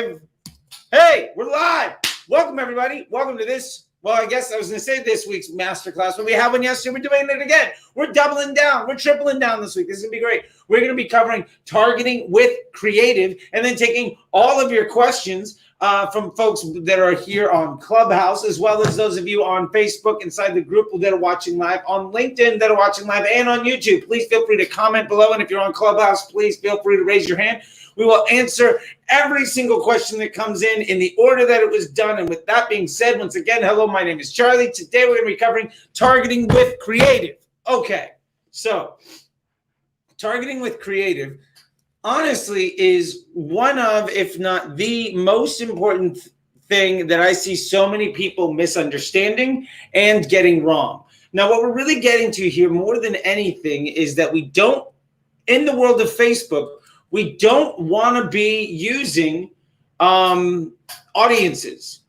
live. Hey, we're live. Welcome, everybody. Welcome to this. Well, I guess I was going to say this week's masterclass, but we had one yesterday. We're doing it again. We're doubling down. We're tripling down this week. This is going to be great. We're going to be covering targeting with creative and then taking all of your questions from folks that are here on Clubhouse, as well as those of you on Facebook inside the group that are watching live, on LinkedIn that are watching live, and on YouTube. Please feel free to comment below. And if you're on Clubhouse, please feel free to raise your hand. We will answer every single question that comes in the order that it was done. And with that being said, once again, hello, my name is Charlie. Today we're going to be covering targeting with creative. Okay, so targeting with creative, honestly, is one of, if not the most important thing that I see so many people misunderstanding and getting wrong. Now, what we're really getting to here more than anything is that we don't, in the world of Facebook, we don't want to be using audiences.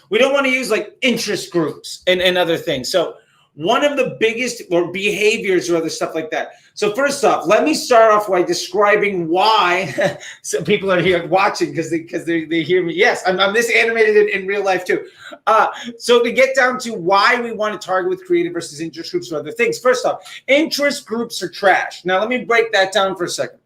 We don't want to use like interest groups and other things. So one of the biggest or behaviors or other stuff like that. So first off, let me start off by describing why some people are here watching because they hear me. Yes, I'm this animated in real life too. So to get down to why we want to target with creative versus interest groups or other things. First off, interest groups are trash. Now let me break that down for a second.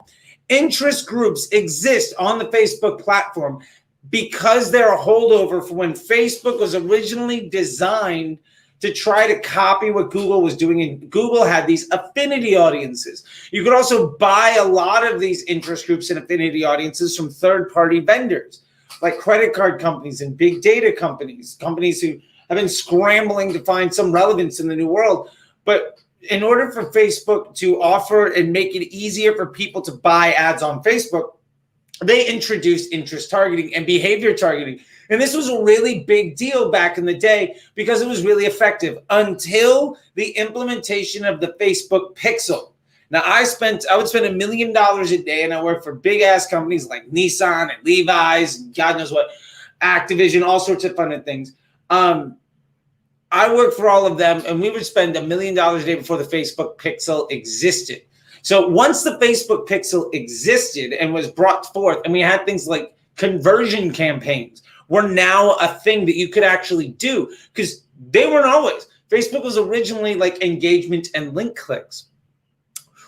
Interest groups exist on the Facebook platform because they're a holdover from when Facebook was originally designed to try to copy what Google was doing. And Google had these affinity audiences. You could also buy a lot of these interest groups and affinity audiences from third-party vendors like credit card companies and big data companies, companies who have been scrambling to find some relevance in the new world. But in order for Facebook to offer and make it easier for people to buy ads on Facebook, they introduced interest targeting and behavior targeting. And this was a really big deal back in the day because it was really effective until the implementation of the Facebook Pixel. Now, I would spend $1 million a day, and I work for big ass companies like Nissan and Levi's and God knows what, Activision, all sorts of fun things. I worked for all of them, and we would spend $1 million a day before the Facebook Pixel existed. So once the Facebook Pixel existed and was brought forth, and we had things like conversion campaigns were now a thing that you could actually do because they weren't always. Facebook was originally like engagement and link clicks.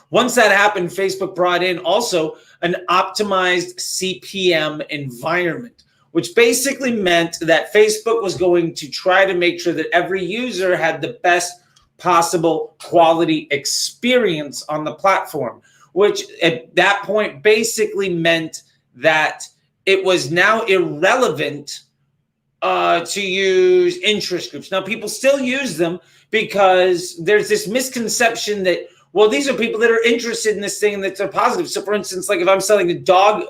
Once that happened, Facebook brought in also an optimized CPM environment, which basically meant that Facebook was going to try to make sure that every user had the best possible quality experience on the platform, which at that point basically meant that it was now irrelevant to use interest groups. Now, people still use them because there's this misconception that, well, these are people that are interested in this thing that's a positive. So for instance, like if I'm selling a dog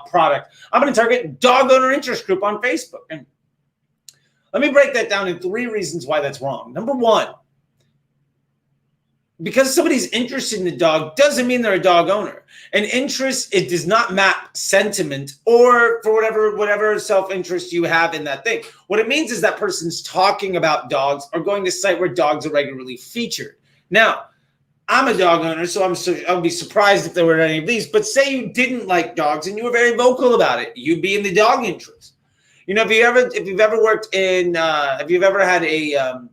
product, I'm going to target dog owner interest group on Facebook. And let me break that down in 3 reasons why that's wrong. Number one, because somebody's interested in the dog doesn't mean they're a dog owner. An interest, it does not map sentiment or for whatever self-interest you have in that thing. What it means is that person's talking about dogs or going to a site where dogs are regularly featured. Now, I'm a dog owner, so I'll be surprised if there were any of these. But say you didn't like dogs and you were very vocal about it, you'd be in the dog interest. You know, if you've ever worked in, if you've ever had a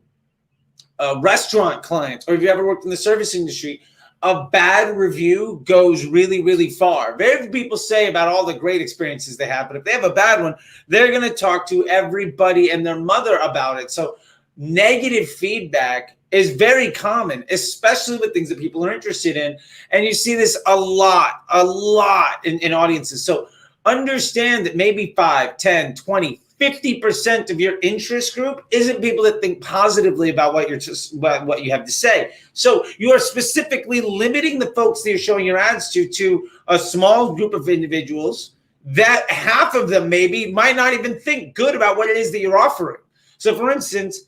restaurant client, or if you ever worked in the service industry, a bad review goes really, really far. Very few people say about all the great experiences they have, but if they have a bad one, they're going to talk to everybody and their mother about it. So negative feedback is very common, especially with things that people are interested in. And you see this a lot in audiences. So understand that maybe 5, 10, 20, 50% of your interest group isn't people that think positively about what you have to say. So you are specifically limiting the folks that you're showing your ads to a small group of individuals that half of them maybe might not even think good about what it is that you're offering. So for instance,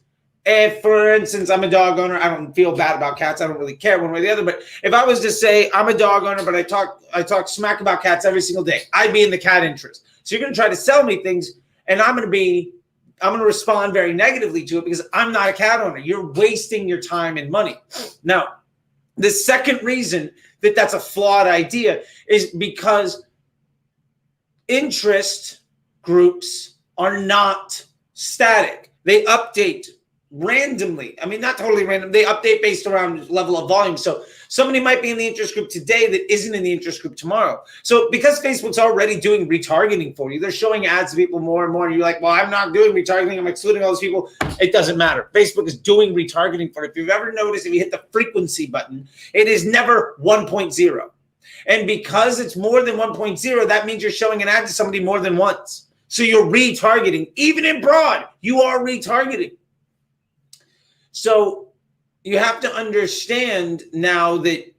I'm a dog owner, I don't feel bad about cats. I don't really care one way or the other. But if I was to say I'm a dog owner, but I talk smack about cats every single day, I'd be in the cat interest. So you're going to try to sell me things, and I'm going to respond very negatively to it because I'm not a cat owner. You're wasting your time and money. Now, the second reason that that's a flawed idea is because interest groups are not static. They update randomly. I mean, not totally random. They update based around level of volume. So somebody might be in the interest group today that isn't in the interest group tomorrow. So because Facebook's already doing retargeting for you, they're showing ads to people more and more. And you're like, well, I'm not doing retargeting. I'm excluding all those people. It doesn't matter. Facebook is doing retargeting for it. If you've ever noticed, if you hit the frequency button, it is never 1.0. And because it's more than 1.0, that means you're showing an ad to somebody more than once. So you're retargeting. Even in broad, you are retargeting. So you have to understand now that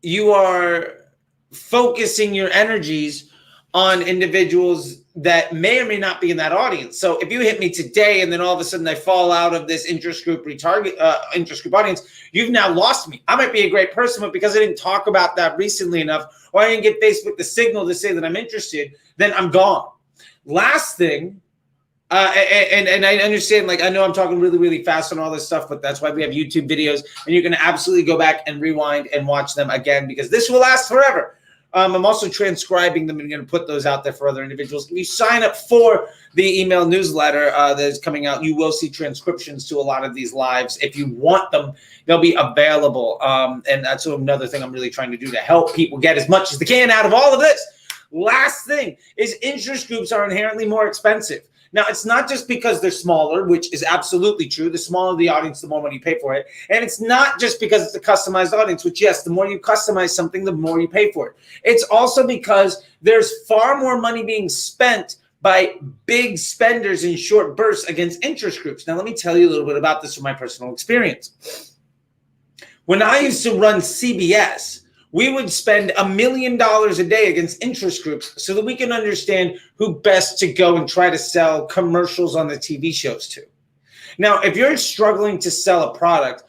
you are focusing your energies on individuals that may or may not be in that audience. So if you hit me today and then all of a sudden I fall out of this interest group interest group audience, you've now lost me. I might be a great person, but because I didn't talk about that recently enough, or I didn't give Facebook the signal to say that I'm interested, then I'm gone. Last thing, and I understand, like, I know I'm talking really, really fast on all this stuff, but that's why we have YouTube videos, and you can absolutely go back and rewind and watch them again, because this will last forever. I'm also transcribing them and going to put those out there for other individuals. If you sign up for the email newsletter that is coming out, you will see transcriptions to a lot of these lives. If you want them, they'll be available. And that's another thing I'm really trying to do to help people get as much as they can out of all of this. Last thing is interest groups are inherently more expensive. Now, it's not just because they're smaller, which is absolutely true. The smaller the audience, the more money you pay for it. And it's not just because it's a customized audience, which, yes, the more you customize something, the more you pay for it. It's also because there's far more money being spent by big spenders in short bursts against interest groups. Now, let me tell you a little bit about this from my personal experience. When I used to run CBS, we would spend $1 million a day against interest groups so that we can understand who best to go and try to sell commercials on the TV shows to. Now, if you're struggling to sell a product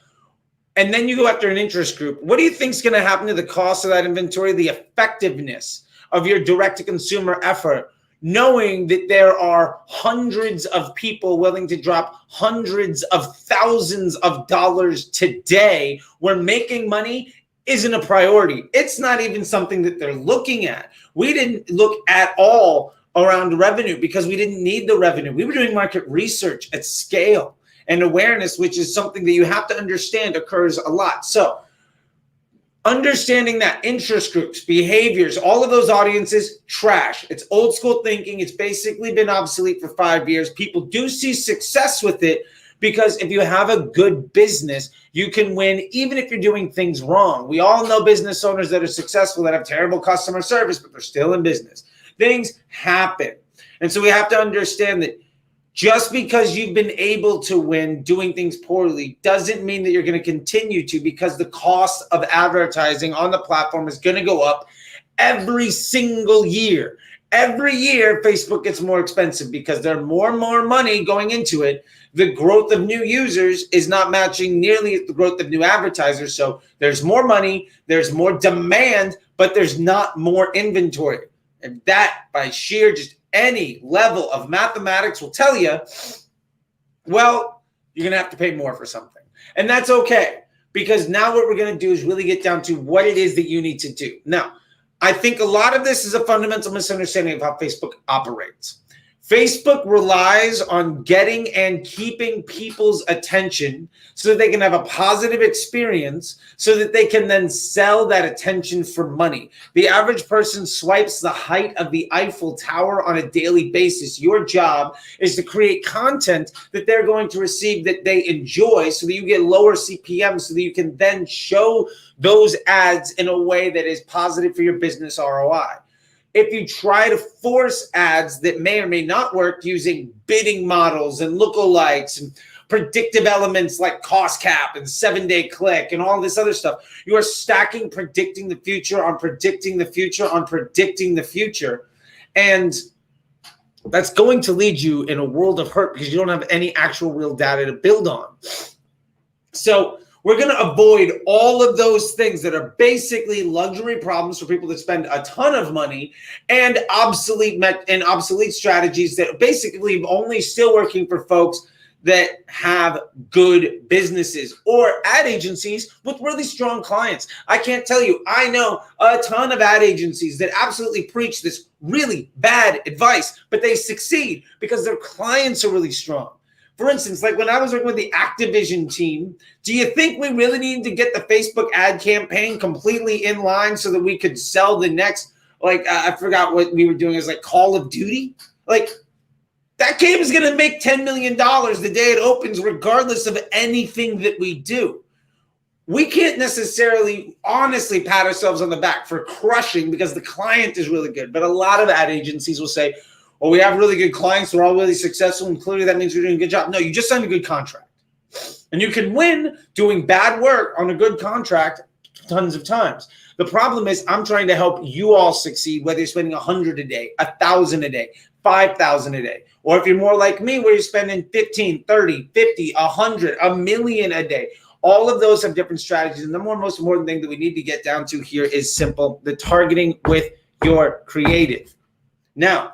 and then you go after an interest group, what do you think is going to happen to the cost of that inventory, the effectiveness of your direct-to-consumer effort, knowing that there are hundreds of people willing to drop hundreds of thousands of dollars today where making money isn't a priority? It's not even something that they're looking at. We didn't look at all around revenue because we didn't need the revenue. We were doing market research at scale and awareness, which is something that you have to understand occurs a lot. So understanding that interest groups, behaviors, all of those audiences, trash. It's old school thinking. It's basically been obsolete for 5 years. People do see success with it, because if you have a good business, you can win even if you're doing things wrong. We all know business owners that are successful that have terrible customer service, but they're still in business. Things happen. And so we have to understand that just because you've been able to win doing things poorly doesn't mean that you're going to continue to, because the cost of advertising on the platform is going to go up every single year. Every year, Facebook gets more expensive because there's more and more money going into it. The growth of new users is not matching nearly the growth of new advertisers. So there's more money, there's more demand, but there's not more inventory. And that, by sheer just any level of mathematics, will tell you, well, you're going to have to pay more for something. And that's okay, because now what we're going to do is really get down to what it is that you need to do. Now, I think a lot of this is a fundamental misunderstanding of how Facebook operates. Facebook relies on getting and keeping people's attention so that they can have a positive experience, so that they can then sell that attention for money. The average person swipes the height of the Eiffel Tower on a daily basis. Your job is to create content that they're going to receive that they enjoy, so that you get lower CPM, so that you can then show those ads in a way that is positive for your business ROI. If you try to force ads that may or may not work using bidding models and lookalikes and predictive elements like cost cap and 7-day click and all this other stuff, you are stacking predicting the future on predicting the future on predicting the future. And that's going to lead you in a world of hurt, because you don't have any actual real data to build on. So we're going to avoid all of those things that are basically luxury problems for people that spend a ton of money, and obsolete strategies that basically only still working for folks that have good businesses or ad agencies with really strong clients. I can't tell you, I know a ton of ad agencies that absolutely preach this really bad advice, but they succeed because their clients are really strong. For instance, like when I was working with the Activision team, do you think we really needed to get the Facebook ad campaign completely in line so that we could sell the next, I forgot what we were doing, is like Call of Duty? Like, that game is going to make $10 million the day it opens, regardless of anything that we do. We can't necessarily honestly pat ourselves on the back for crushing because the client is really good. But a lot of ad agencies will say, well, we have really good clients. They're all really successful. And clearly that means we're doing a good job. No, you just signed a good contract. And you can win doing bad work on a good contract tons of times. The problem is I'm trying to help you all succeed, whether you're spending 100 a day, 1,000 a day, 5,000 a day, or if you're more like me where you're spending 15, 30, 50, 100, a million a day. All of those have different strategies. And the most important thing that we need to get down to here is simple: the targeting with your creative. Now,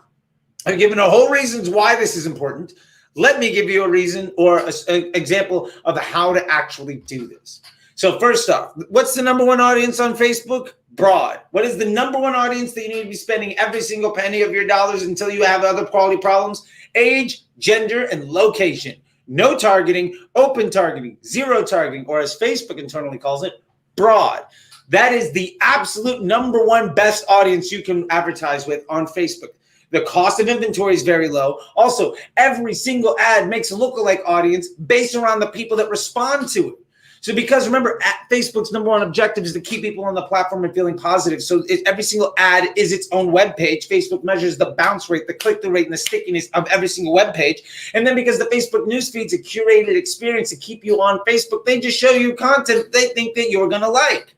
I've given a whole reasons why this is important. Let me give you a reason or an example of how to actually do this. So first off, what's the number one audience on Facebook? Broad. What is the number one audience that you need to be spending every single penny of your dollars until you have other quality problems? Age, gender, and location. No targeting, open targeting, zero targeting, or as Facebook internally calls it, broad. That is the absolute number one best audience you can advertise with on Facebook. The cost of inventory is very low. Also, every single ad makes a lookalike audience based around the people that respond to it. So because remember, Facebook's number one objective is to keep people on the platform and feeling positive. So every single ad is its own web page. Facebook measures the bounce rate, the click-through rate, and the stickiness of every single web page. And then because the Facebook newsfeed's a curated experience to keep you on Facebook, they just show you content they think that you're going to like.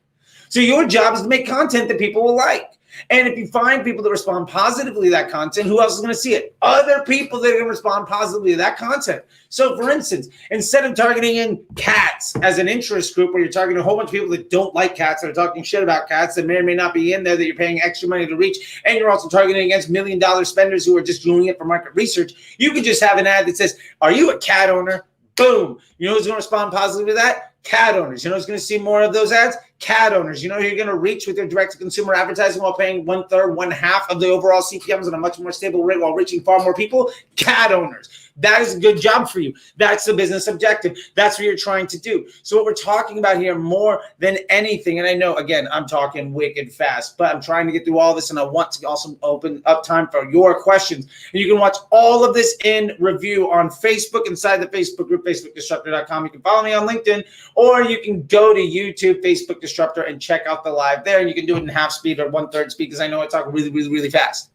So your job is to make content that people will like. And if you find people that respond positively to that content, who else is going to see it? Other people that are going to respond positively to that content. So for instance, instead of targeting in cats as an interest group where you're targeting a whole bunch of people that don't like cats, that are talking shit about cats, that may or may not be in there, that you're paying extra money to reach, and you're also targeting against $1 million spenders who are just doing it for market research, you could just have an ad that says, are you a cat owner? Boom. You know who's going to respond positively to that? Cat owners. You know who's going to see more of those ads? Cat owners. You know who you're going to reach with your direct-to-consumer advertising while paying 1/3, 1/2 of the overall CPMs at a much more stable rate while reaching far more people? Cat owners. That is a good job for you. That's the business objective. That's what you're trying to do. So what we're talking about here more than anything, and I know, again, I'm talking wicked fast, but I'm trying to get through all this, and I want to also open up time for your questions. And you can watch all of this in review on Facebook, inside the Facebook group, facebookdisruptor.com. You can follow me on LinkedIn, or you can go to YouTube, Facebook Disruptor, and check out the live there. And you can do it in half speed or 1/3 speed because I know I talk really, really, really fast.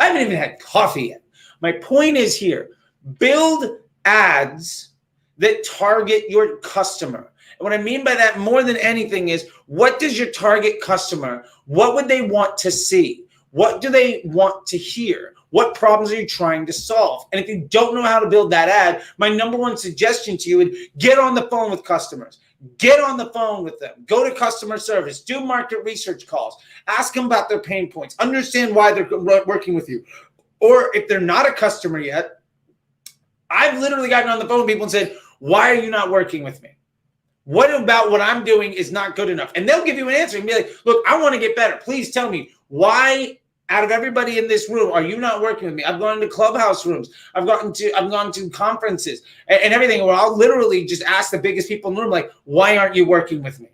I haven't even had coffee yet. My point is here. Build ads that target your customer. And what I mean by that more than anything is, what does your target customer, what would they want to see? What do they want to hear? What problems are you trying to solve? And if you don't know how to build that ad, my number one suggestion to you would get on the phone with customers. Get on the phone with them. Go to customer service. Do market research calls. Ask them about their pain points. Understand why they're working with you. Or if they're not a customer yet, I've literally gotten on the phone with people and said, why are you not working with me? What about what I'm doing is not good enough? And they'll give you an answer and be like, look, I want to get better. Please tell me why out of everybody in this room are you not working with me? I've gone to clubhouse rooms. I've gone to conferences and everything where I'll literally just ask the biggest people in the room, like, why aren't you working with me?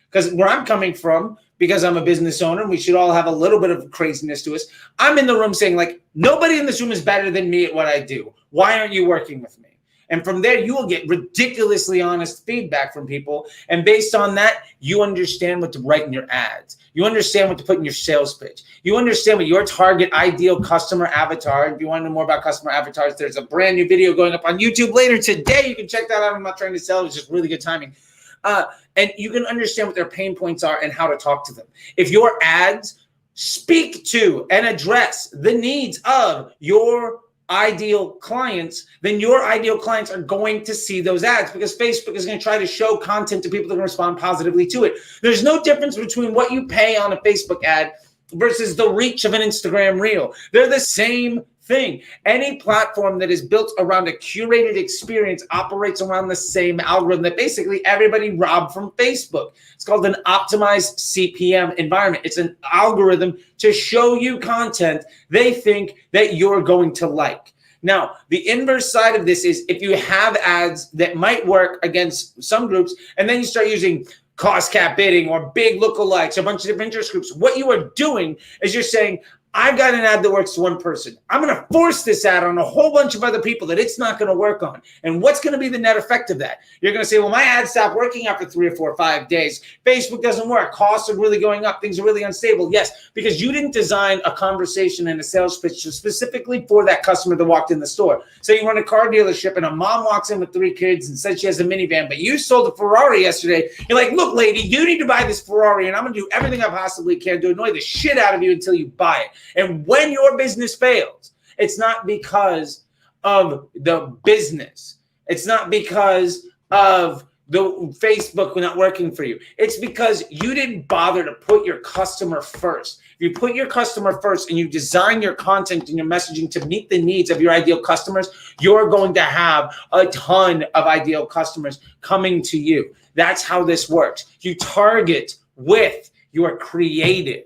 Because where I'm coming from, because I'm a business owner and we should all have a little bit of craziness to us, I'm in the room saying, like, nobody in this room is better than me at what I do. Why aren't you working with me? And from there, you will get ridiculously honest feedback from people. And based on that, you understand what to write in your ads. You understand what to put in your sales pitch. You understand what your target ideal customer avatar. If you want to know more about customer avatars, there's a brand new video going up on YouTube later today. You can check that out. I'm not trying to sell. It's just really good timing. And you can understand what their pain points are and how to talk to them. If your ads speak to and address the needs of your ideal clients, then your ideal clients are going to see those ads because Facebook is going to try to show content to people that can respond positively to it. There's no difference between what you pay on a Facebook ad versus the reach of an Instagram reel. They're the same thing. Any platform that is built around a curated experience operates around the same algorithm that basically everybody robbed from Facebook. It's called an optimized CPM environment. It's an algorithm to show you content they think that you're going to like. Now, the inverse side of this is if you have ads that might work against some groups, and then you start using cost cap bidding or big lookalikes, a bunch of different interest groups, what you are doing is you're saying, I've got an ad that works to one person. I'm going to force this ad on a whole bunch of other people that it's not going to work on. And what's going to be the net effect of that? You're going to say, well, my ad stopped working after 3 or 4 or 5 days. Facebook doesn't work. Costs are really going up. Things are really unstable. Yes, because you didn't design a conversation and a sales pitch specifically for that customer that walked in the store. So you run a car dealership and a mom walks in with 3 kids and says she has a minivan, but you sold a Ferrari yesterday. You're like, look, lady, you need to buy this Ferrari, and I'm going to do everything I possibly can to annoy the shit out of you until you buy it. And when your business fails, it's not because of the business. It's not because of the Facebook not working for you. It's because you didn't bother to put your customer first. If you put your customer first and you design your content and your messaging to meet the needs of your ideal customers, you're going to have a ton of ideal customers coming to you. That's how this works. You target with your creative.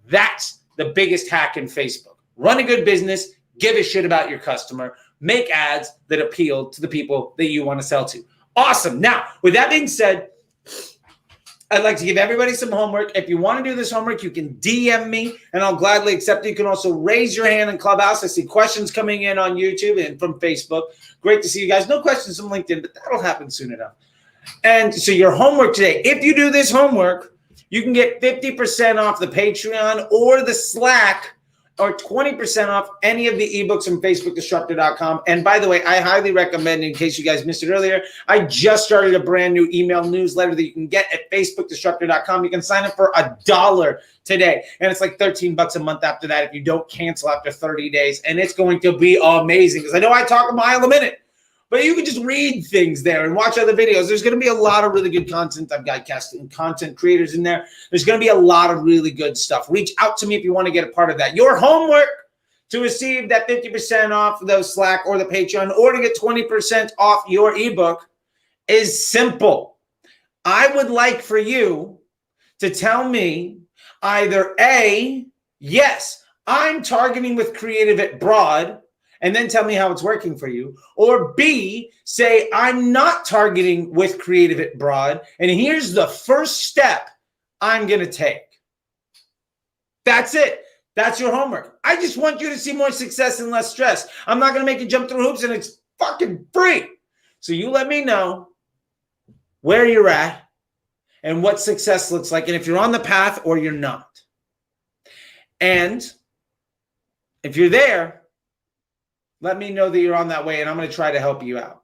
That's the biggest hack in Facebook. Run a good business, give a shit about your customer, make ads that appeal to the people that you want to sell to. Awesome. Now, with that being said, I'd like to give everybody some homework. If you want to do this homework, you can DM me and I'll gladly accept it. You can also raise your hand in Clubhouse. I see questions coming in on YouTube and from Facebook. Great to see you guys. No questions from LinkedIn, but that'll happen soon enough. And so your homework today, if you do this homework, you can get 50% off the Patreon or the Slack or 20% off any of the ebooks from FacebookDisruptor.com. And by the way, I highly recommend, in case you guys missed it earlier, I just started a brand new email newsletter that you can get at FacebookDisruptor.com. You can sign up for $1 today. And it's like $13 a month after that if you don't cancel after 30 days. And it's going to be amazing because I know I talk a mile a minute. But you can just read things there and watch other videos. There's going to be a lot of really good content. I've got content creators in there. There's going to be a lot of really good stuff. Reach out to me if you want to get a part of that. Your homework to receive that 50% off the Slack or the Patreon or to get 20% off your ebook is simple. I would like for you to tell me either A, yes, I'm targeting with creative at broad, and then tell me how it's working for you. Or B, say, I'm not targeting with creative at broad, and here's the first step I'm going to take. That's it. That's your homework. I just want you to see more success and less stress. I'm not going to make you jump through hoops, and it's fucking free. So you let me know where you're at and what success looks like, and if you're on the path or you're not. And if you're there, let me know that you're on that way, and I'm going to try to help you out.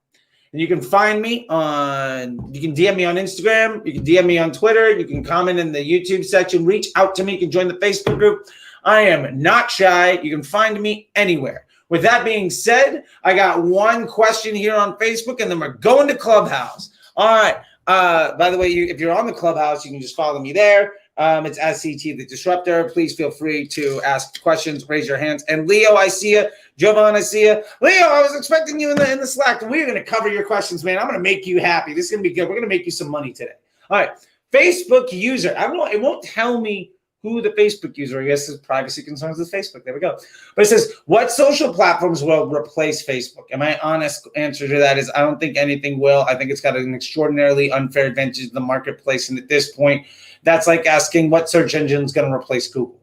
And you can find me you can DM me on Instagram. You can DM me on Twitter. You can comment in the YouTube section. Reach out to me. You can join the Facebook group. I am not shy. You can find me anywhere. With that being said, I got one question here on Facebook, and then we're going to Clubhouse. All right. By the way, if you're on the Clubhouse, you can just follow me there. It's SCT the Disruptor. Please feel free to ask questions, raise your hands. And Leo, I see you. Jovan, I see you. Leo, I was expecting you in the Slack. We're going to cover your questions, man. I'm going to make you happy. This is going to be good. We're going to make you some money today. All right. Facebook user. It won't tell me who the Facebook user, I guess, is privacy concerns with Facebook. There we go. But it says, what social platforms will replace Facebook? And my honest answer to that is I don't think anything will. I think it's got an extraordinarily unfair advantage in the marketplace. And at this point, that's like asking what search engine is going to replace Google.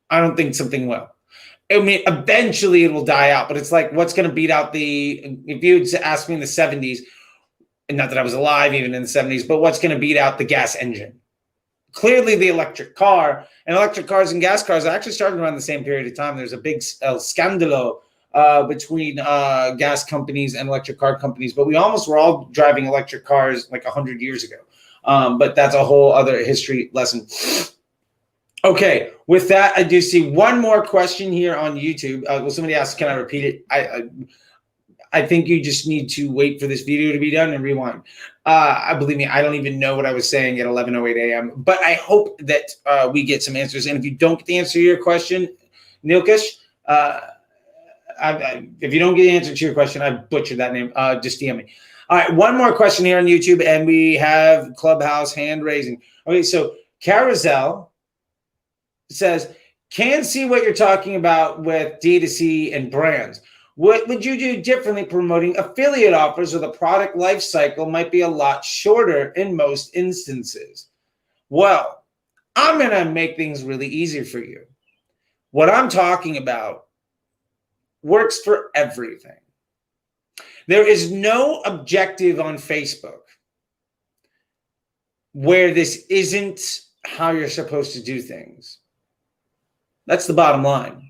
I don't think something will. I mean, eventually it will die out, but it's like, what's going to beat out if you would ask me in the 70s, and not that I was alive even in the 70s, but what's going to beat out the gas engine? Clearly the electric car, and electric cars and gas cars actually started around the same period of time. There's a big scandalo between gas companies and electric car companies, but we almost were all driving electric cars like 100 years ago. But that's a whole other history lesson. Okay, with that, I do see one more question here on YouTube. Well, somebody asked, can I repeat it? I think you just need to wait for this video to be done and rewind. Believe me, I don't even know what I was saying at 11:08 a.m., but I hope that we get some answers. And if you don't get the answer to your question, Nilkesh, If you don't get the answer to your question, I butchered that name. Just DM me. All right, one more question here on YouTube, and we have Clubhouse hand raising. Okay, so Carousel says, "Can see what you're talking about with D2C and brands. What would you do differently promoting affiliate offers, or the product life cycle might be a lot shorter in most instances?" Well, I'm going to make things really easy for you. What I'm talking about works for everything. There is no objective on Facebook where this isn't how you're supposed to do things. That's the bottom line.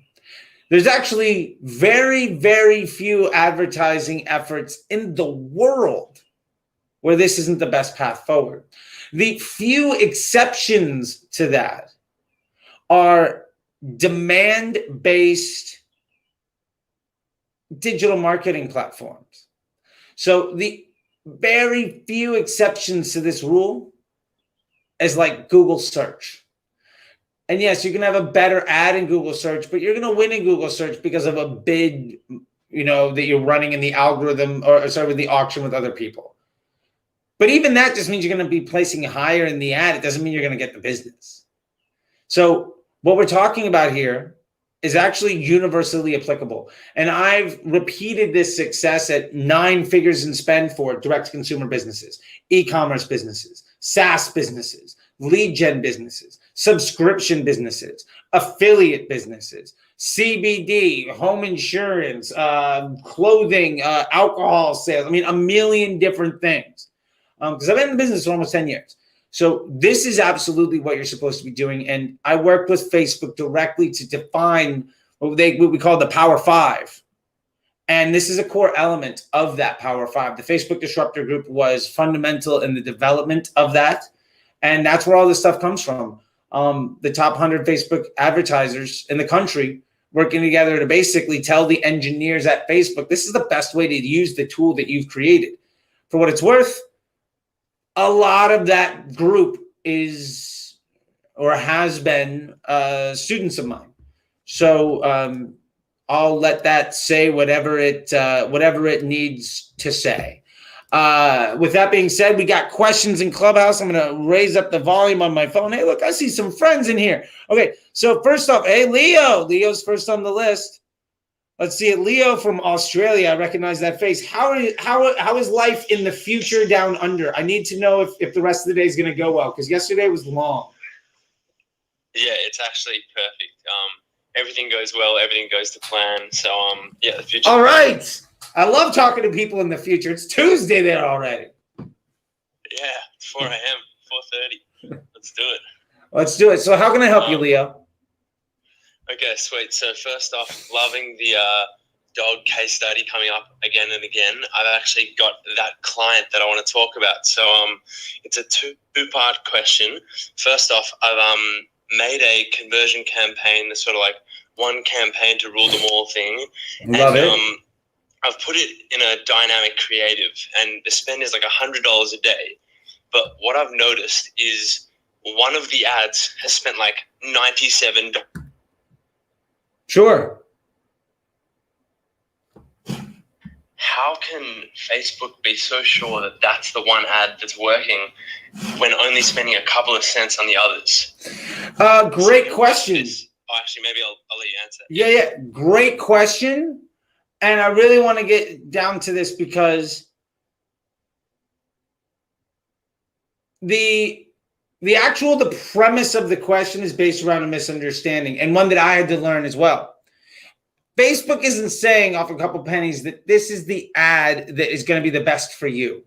There's actually very, very few advertising efforts in the world where this isn't the best path forward. The few exceptions to that are demand-based digital marketing platforms. So the very few exceptions to this rule is like Google search. And yes, you can have a better ad in Google search, but you're going to win in Google search because of a bid, that you're running in the algorithm, or sorry, with the auction with other people. But even that just means you're going to be placing higher in the ad. It doesn't mean you're going to get the business. So what we're talking about here is actually universally applicable. And I've repeated this success at 9 figures in spend for direct-to-consumer businesses, e-commerce businesses, SaaS businesses, lead gen businesses, subscription businesses, affiliate businesses, CBD, home insurance, clothing, alcohol sales. I mean, a million different things. Because I've been in business for almost 10 years. So this is absolutely what you're supposed to be doing. And I worked with Facebook directly to define what we call the Power 5. And this is a core element of that Power 5. The Facebook Disruptor Group was fundamental in the development of that. And that's where all this stuff comes from. The top 100 Facebook advertisers in the country working together to basically tell the engineers at Facebook, this is the best way to use the tool that you've created. For what it's worth, a lot of that group is or has been students of mine. So I'll let that say whatever it needs to say. With that being said, we got questions in Clubhouse. I'm going to raise up the volume on my phone. Hey, look, I see some friends in here. Okay, so first off, hey, Leo. Leo's first on the list. Let's see it. Leo from Australia. I recognize that face. How is life in the future down under? I need to know if the rest of the day is going to go well, because yesterday was long. Yeah, it's actually perfect. Everything goes well. Everything goes to plan. So, yeah, the future. All right. I love talking to people in the future. It's Tuesday there already. Yeah, it's 4 a.m., 4:30. Let's do it. Let's do it. So how can I help you, Leo? Okay, sweet. So first off, loving the dog case study coming up again and again. I've actually got that client that I want to talk about. So it's a two-part question. First off, I've made a conversion campaign, the sort of like one campaign to rule them all thing. Love it. I've put it in a dynamic creative, and the spend is like $100 a day. But what I've noticed is one of the ads has spent like $97. Sure. How can Facebook be so sure that that's the one ad that's working when only spending a couple of cents on the others? Great question. Actually, maybe I'll let you answer. Yeah. Great question. And I really want to get down to this because the premise of the question is based around a misunderstanding, and one that I had to learn as well. Facebook isn't saying off a couple pennies that this is the ad that is going to be the best for you.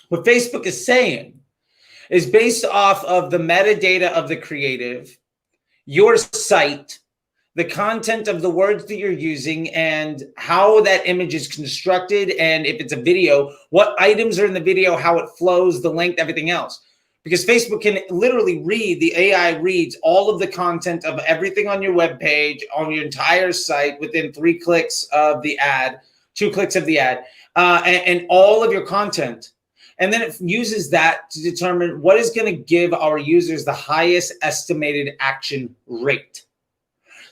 What Facebook is saying is based off of the metadata of the creative, your site, the content of the words that you're using, and how that image is constructed, and if it's a video, what items are in the video, how it flows, the length, everything else. Because Facebook can literally read, the AI reads all of the content of everything on your web page, on your entire site within 3 clicks of the ad, 2 clicks of the ad, and all of your content. And then it uses that to determine what is going to give our users the highest estimated action rate.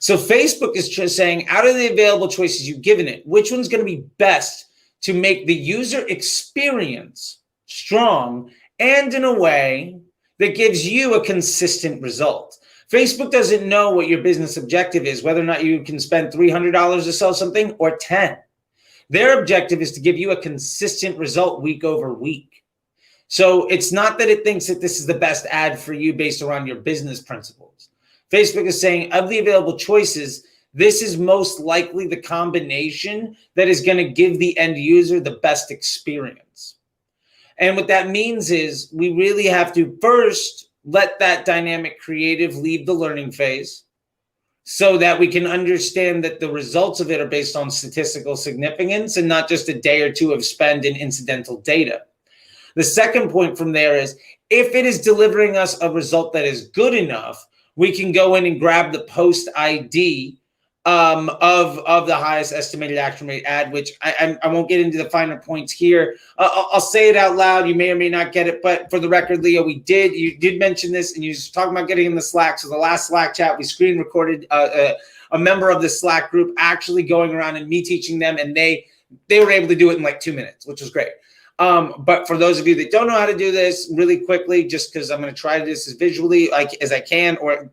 So Facebook is just saying, out of the available choices you've given it, which one's going to be best to make the user experience strong and in a way that gives you a consistent result. Facebook doesn't know what your business objective is, whether or not you can spend $300 to sell something or 10. Their objective is to give you a consistent result week over week. So it's not that it thinks that this is the best ad for you based around your business principles. Facebook is saying, of the available choices, this is most likely the combination that is going to give the end user the best experience. And what that means is we really have to first let that dynamic creative leave the learning phase so that we can understand that the results of it are based on statistical significance and not just a day or two of spend and incidental data. The second point from there is, if it is delivering us a result that is good enough, we can go in and grab the post ID of the highest estimated action rate ad, which I won't get into the finer points here. I'll say it out loud. You may or may not get it, but for the record, Leo, you did mention this, and you was talking about getting in the Slack. So the last Slack chat, we screen recorded a member of the Slack group actually going around and me teaching them, and they were able to do it in like 2 minutes, which was great. But for those of you that don't know how to do this, really quickly, just because I'm going to try to do this as visually as I can, or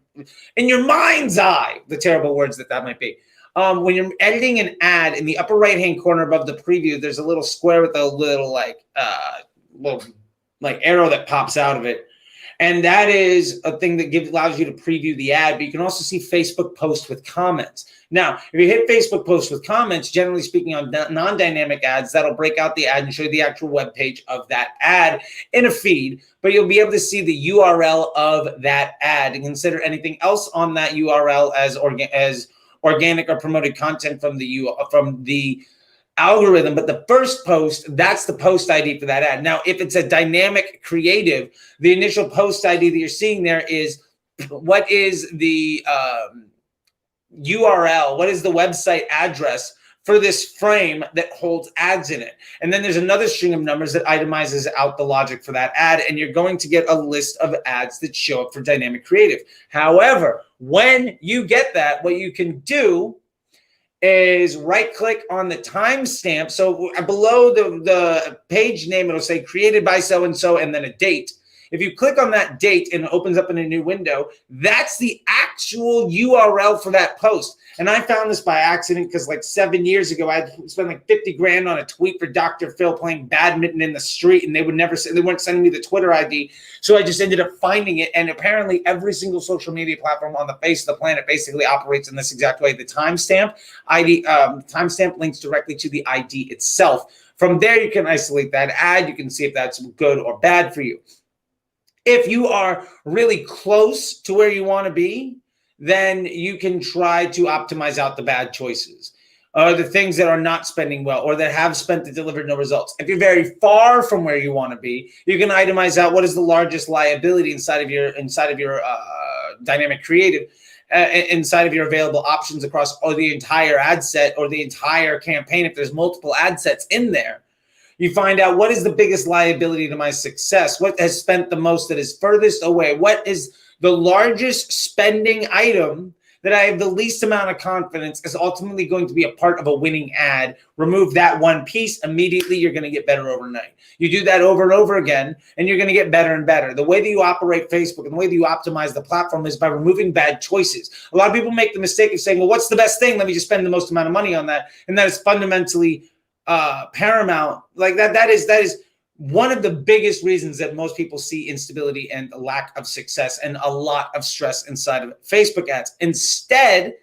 in your mind's eye, the terrible words that might be. When you're editing an ad, in the upper right-hand corner above the preview, there's a little square with a little arrow that pops out of it. And that is a thing that allows you to preview the ad, but you can also see Facebook post with comments. Now, if you hit Facebook post with comments, generally speaking on non-dynamic ads, that'll break out the ad and show you the actual web page of that ad in a feed, but you'll be able to see the URL of that ad and consider anything else on that URL as organic or promoted content from the algorithm. But the first post, that's the post ID for that ad. Now, if it's a dynamic creative, the initial post ID that you're seeing there is what is the URL, what is the website address for this frame that holds ads in it. And then there's another string of numbers that itemizes out the logic for that ad, and you're going to get a list of ads that show up for dynamic creative. However, when you get that, what you can do is right-click on the timestamp. So below the page name, it'll say created by so-and-so and then a date. If you click on that date and it opens up in a new window, that's the actual URL for that post. And I found this by accident because like 7 years ago, I spent like 50 grand on a tweet for Dr. Phil playing badminton in the street, and they weren't sending me the Twitter ID. So I just ended up finding it. And apparently every single social media platform on the face of the planet basically operates in this exact way. The timestamp ID, timestamp links directly to the ID itself. From there, you can isolate that ad. You can see if that's good or bad for you. If you are really close to where you want to be, then you can try to optimize out the bad choices, or the things that are not spending well, or that have spent that delivered no results. If you're very far from where you want to be, you can itemize out what is the largest liability inside of your dynamic creative, inside of your available options across the entire ad set or the entire campaign. If there's multiple ad sets in there, you find out what is the biggest liability to my success, what has spent the most, that is furthest away, what is the largest spending item that I have the least amount of confidence is ultimately going to be a part of a winning ad. Remove that one piece, immediately you're going to get better overnight. You do that over and over again, and you're going to get better and better. The way that you operate Facebook and the way that you optimize the platform is by removing bad choices. A lot of people make the mistake of saying, well, what's the best thing? Let me just spend the most amount of money on that. And that is fundamentally paramount. Like that is one of the biggest reasons that most people see instability and a lack of success and a lot of stress inside of Facebook ads. Instead,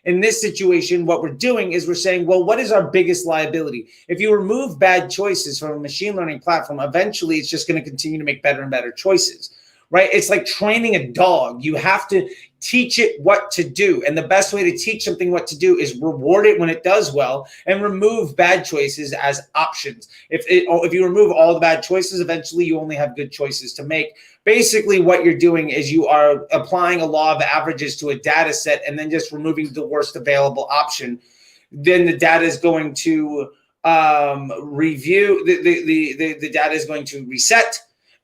in this situation, what we're doing is we're saying, well, what is our biggest liability? If you remove bad choices from a machine learning platform, eventually it's just going to continue to make better and better choices, right? It's like training a dog. You have to teach it what to do. And the best way to teach something what to do is reward it when it does well and remove bad choices as options. If you remove all the bad choices, eventually you only have good choices to make. Basically, what you're doing is you are applying a law of averages to a data set and then just removing the worst available option. Then the data is going to review, the data is going to reset,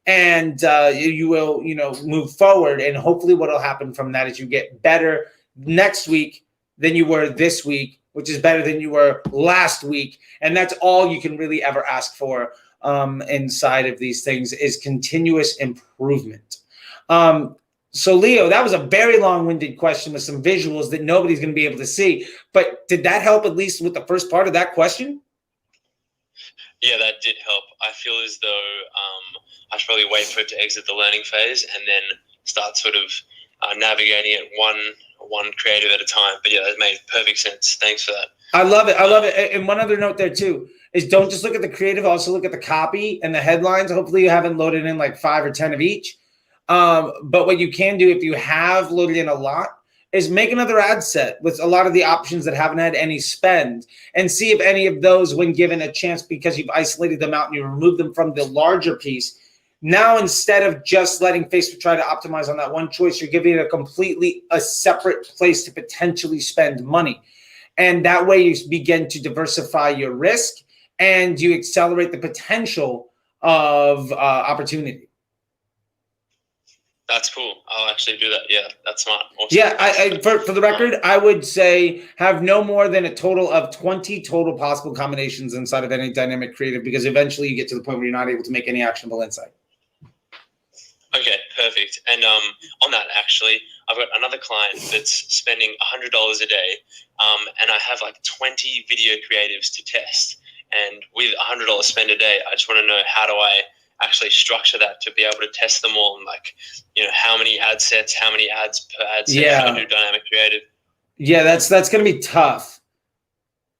and you will, move forward. And hopefully what will happen from that is you get better next week than you were this week, which is better than you were last week. And that's all you can really ever ask for inside of these things is continuous improvement. So Leo, that was a very long-winded question with some visuals that nobody's going to be able to see. But did that help at least with the first part of that question? Yeah, that did help. I feel as though I should probably wait for it to exit the learning phase and then start sort of navigating it one creative at a time. But yeah, that made perfect sense. Thanks for that. I love it. I love it. And one other note there too is don't just look at the creative, also look at the copy and the headlines. Hopefully you haven't loaded in like 5 or 10 of each. But what you can do if you have loaded in a lot is make another ad set with a lot of the options that haven't had any spend and see if any of those, when given a chance, because you've isolated them out and you remove them from the larger piece. Now, instead of just letting Facebook try to optimize on that one choice, you're giving it a separate place to potentially spend money. And that way you begin to diversify your risk and you accelerate the potential of opportunity. That's cool. I'll actually do that. Yeah, that's smart. Awesome. Yeah, for the record, I would say have no more than a total of 20 total possible combinations inside of any dynamic creative, because eventually you get to the point where you're not able to make any actionable insight. Okay, perfect. And on that, actually, I've got another client that's spending $100 a day, and I have like 20 video creatives to test. And with $100 spend a day, I just want to know, how do I actually structure that to be able to test them all, and like, you know, how many ad sets, how many ads per ad set should I do dynamic creative? Yeah, that's going to be tough.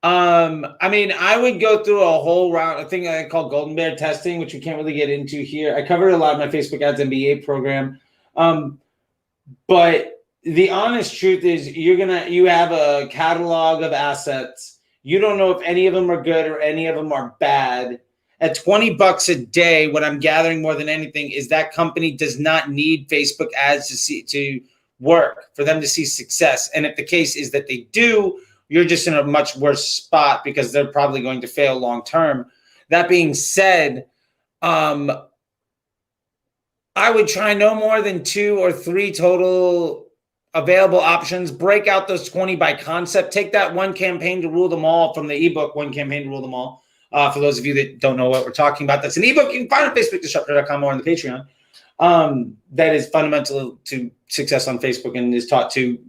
I mean, I would go through a whole round, a thing I call golden bear testing, which we can't really get into here. I covered a lot of my Facebook ads MBA program. But the honest truth is you have a catalog of assets. You don't know if any of them are good or any of them are bad. At $20 a day, what I'm gathering more than anything is that company does not need Facebook ads to work for them to see success. And if the case is that they do, you're just in a much worse spot because they're probably going to fail long term. That being said, I would try no more than 2 or 3 total available options. Break out those 20 by concept. Take that one campaign to rule them all from the ebook, One Campaign to Rule Them All. For those of you that don't know what we're talking about, that's an ebook you can find on FacebookDisruptor.com or on the Patreon. That is fundamental to success on Facebook and is taught to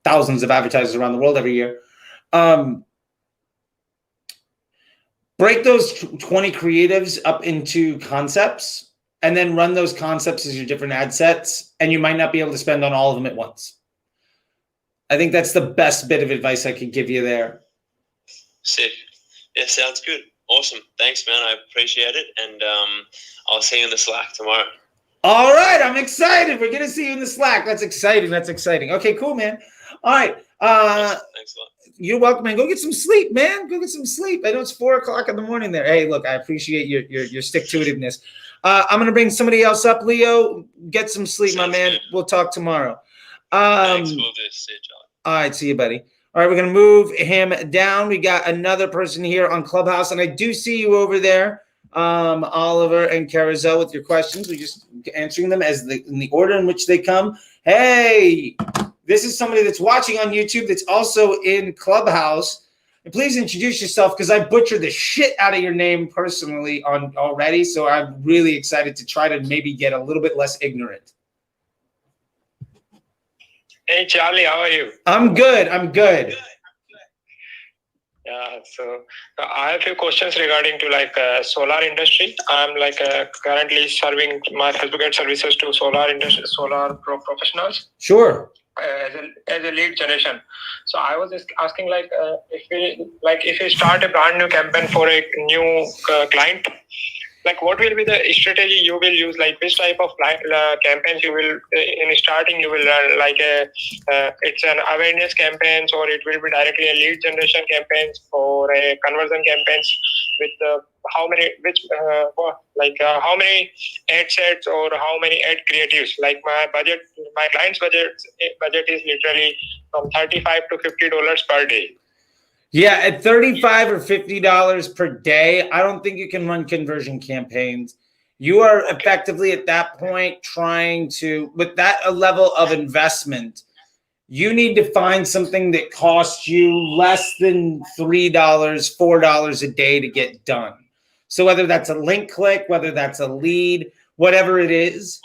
thousands of advertisers around the world every year. Break those 20 creatives up into concepts and then run those concepts as your different ad sets, and you might not be able to spend on all of them at once. I think that's the best bit of advice I could give you there. Sick. Yeah, sounds good. Awesome. Thanks, man. I appreciate it. And I'll see you in the Slack tomorrow. All right. I'm excited. We're going to see you in the Slack. That's exciting. That's exciting. Okay, cool, man. All right. Thanks a lot. You're welcome, man. Go get some sleep, man. Go get some sleep. I know it's 4 o'clock in the morning there. Hey, look, I appreciate your stick-to-itiveness. I'm going to bring somebody else up, Leo. Get some sleep, my man. Good. We'll talk tomorrow. Thanks. We'll do. See you, John. All right. See you, buddy. All right, we're going to move him down. We got another person here on Clubhouse, and I do see you over there, Oliver and Carousel, with your questions. We're just answering them in the order in which they come. Hey, this is somebody that's watching on YouTube that's also in Clubhouse. And please introduce yourself, because I butchered the shit out of your name personally already, so I'm really excited to try to maybe get a little bit less ignorant. Hey Charlie, how are you? I'm good. I'm good. Yeah, so I have a few questions regarding to like solar industry. I'm like currently serving my Facebook ad services to solar industry, professionals. Sure. As a lead generation. So I was just asking if we start a brand new campaign for a new client, like what will be the strategy you will use, like which type of campaigns you will in starting you will run, like it's an awareness campaigns, or it will be directly a lead generation campaigns or a conversion campaigns with how many ad sets or how many ad creatives. Like my client's budget is literally from $35 to $50 per day. Yeah, at $35 or $50 per day, I don't think you can run conversion campaigns. You are effectively at that point trying to, with that level of investment, you need to find something that costs you less than $3, $4 a day to get done. So whether that's a link click, whether that's a lead, whatever it is,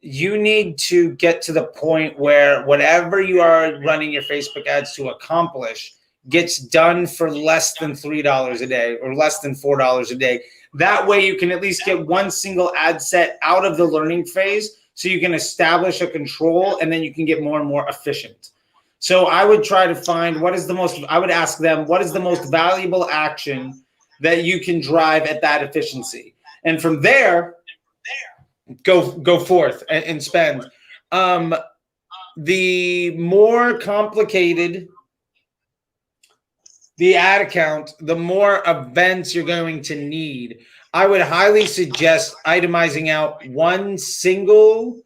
you need to get to the point where whatever you are running your Facebook ads to accomplish gets done for less than $3 a day or less than $4 a day. That way you can at least get one single ad set out of the learning phase, so you can establish a control, and then you can get more and more efficient. So I would try to find I would ask them, what is the most valuable action that you can drive at that efficiency? And from there, go forth and spend. The more complicated the ad account, the more events you're going to need. I would highly suggest itemizing out one single